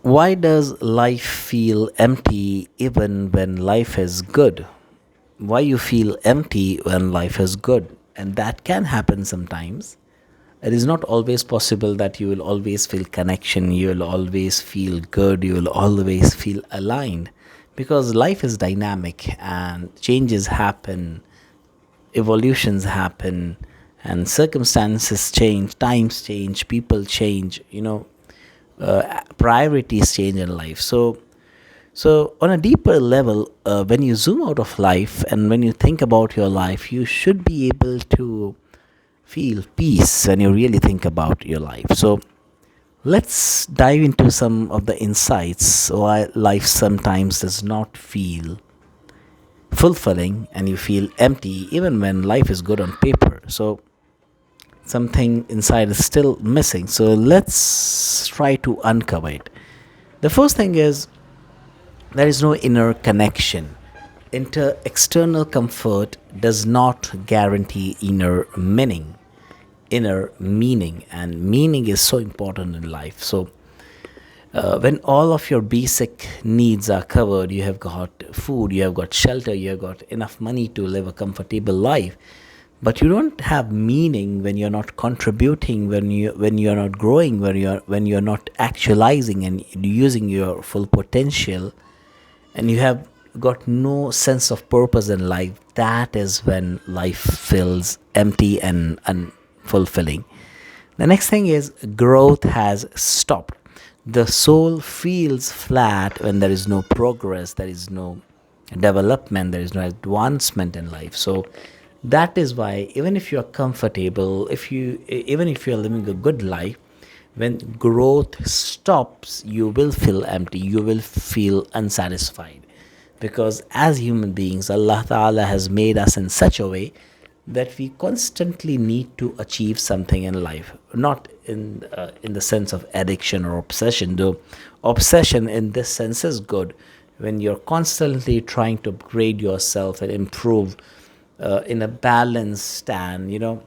Why does life feel empty even when life is good? Why you feel empty when life is good? And that can happen sometimes. It is not always possible that you will always feel connection, you will always feel good, you will always feel aligned, because life is dynamic and changes happen, evolutions happen, and circumstances change, times change, people change, priorities change in life. So on a deeper level, when you zoom out of life and when you think about your life, you should be able to feel peace when you really think about your life. So let's dive into some of the insights why life sometimes does not feel fulfilling and you feel empty even when life is good on paper. So something inside is still missing. So let's try to uncover it. The first thing is there is no inner connection. External comfort does not guarantee inner meaning, and meaning is so important in life. So when all of your basic needs are covered, you have got food, you have got shelter, you have got enough money to live a comfortable life, but you don't have meaning when you're not contributing, when you're not growing, when you're not actualizing and using your full potential, and you have got no sense of purpose in life. That is when life feels empty and unfulfilling. The next thing is growth has stopped. The soul feels flat when there is no progress, there is no development, there is no advancement in life. So that is why even if you are comfortable, even if you are living a good life, when growth stops, you will feel empty, you will feel unsatisfied, because as human beings, Allah Ta'ala has made us in such a way that we constantly need to achieve something in life, not in the sense of addiction or obsession, though obsession in this sense is good. When you're constantly trying to upgrade yourself and improve in a balanced and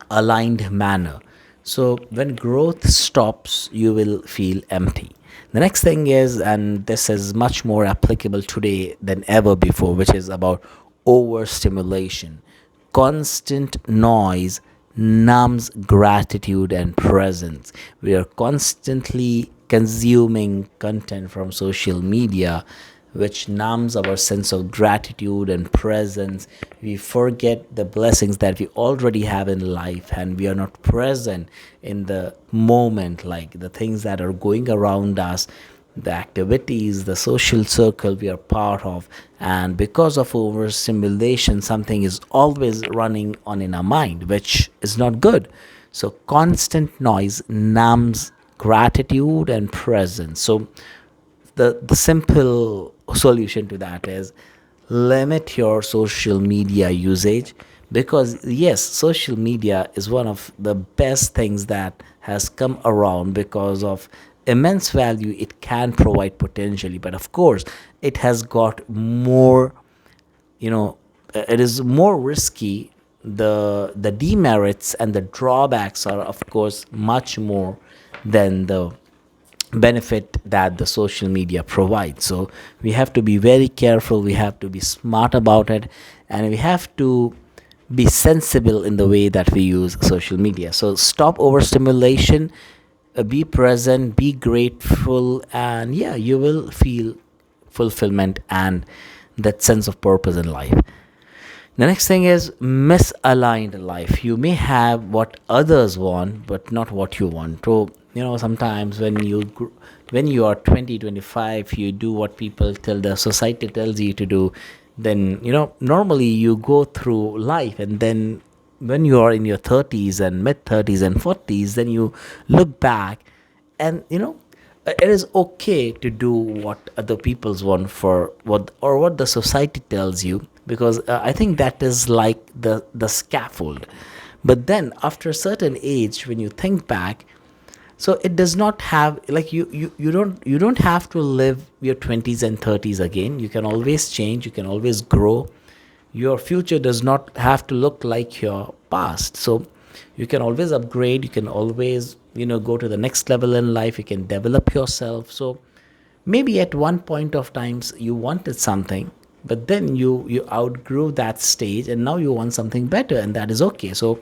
aligned manner. So when growth stops, you will feel empty. The next thing is, and this is much more applicable today than ever before, which is about overstimulation. Constant noise numbs gratitude and presence. We are constantly consuming content from social media, which numbs our sense of gratitude and presence. We forget the blessings that we already have in life, and we are not present in the moment, like the things that are going around us, the activities, the social circle we are part of. And because of overstimulation, something is always running on in our mind, which is not good. So constant noise numbs gratitude and presence. So the simple solution to that is limit your social media usage, because yes, social media is one of the best things that has come around because of immense value it can provide potentially, but of course it has got more, it is more risky. The demerits and the drawbacks are of course much more than the benefit that the social media provides. So we have to be very careful, we have to be smart about it, and we have to be sensible in the way that we use social media. So stop overstimulation, be present, be grateful, and yeah, you will feel fulfillment and that sense of purpose in life. The next thing is misaligned life. You may have what others want, but not what you want. So, sometimes when you are 20, 25, you do what people tell, the society tells you to do. Then, normally you go through life, and then when you are in your 30s and mid 30s and 40s, then you look back and, it is okay to do what other people's want for what the society tells you, because I think that is like the scaffold. But then after a certain age, when you think back, so it does not have, like, you don't have to live your 20s and 30s again. You can always change, you can always grow. Your future does not have to look like your past. So you can always upgrade, you can always go to the next level in life. You can develop yourself. So maybe at one point of times you wanted something, but then you outgrew that stage and now you want something better, and that is okay. So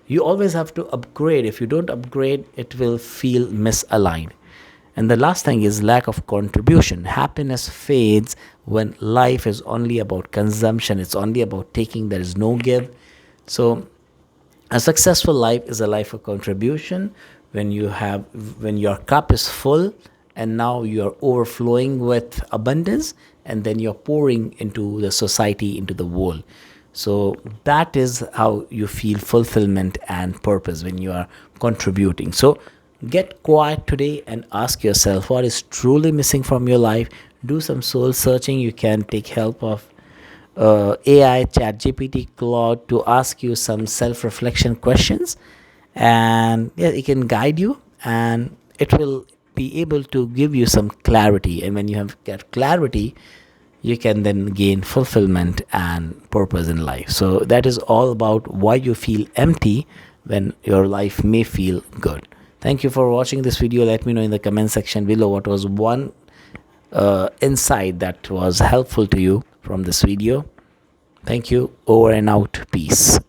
you always have to upgrade. If you don't upgrade, it will feel misaligned. And the last thing is lack of contribution. Happiness fades when life is only about consumption, it's only about taking, there is no give. So a successful life is a life of contribution. When your cup is full and now you're overflowing with abundance, and then you're pouring into the society, into the world. So that is how you feel fulfillment and purpose, when you are contributing. So get quiet today and ask yourself what is truly missing from your life. Do some soul searching. You can take help of AI, ChatGPT, Claude to ask you some self-reflection questions, and yeah, it can guide you, and it will be able to give you some clarity. And when you have get clarity, you can then gain fulfillment and purpose in life. So that is all about why you feel empty when your life may feel good. Thank you for watching this video. Let me know in the comment section below what was one insight that was helpful to you from this video. Thank you. Over and out. Peace.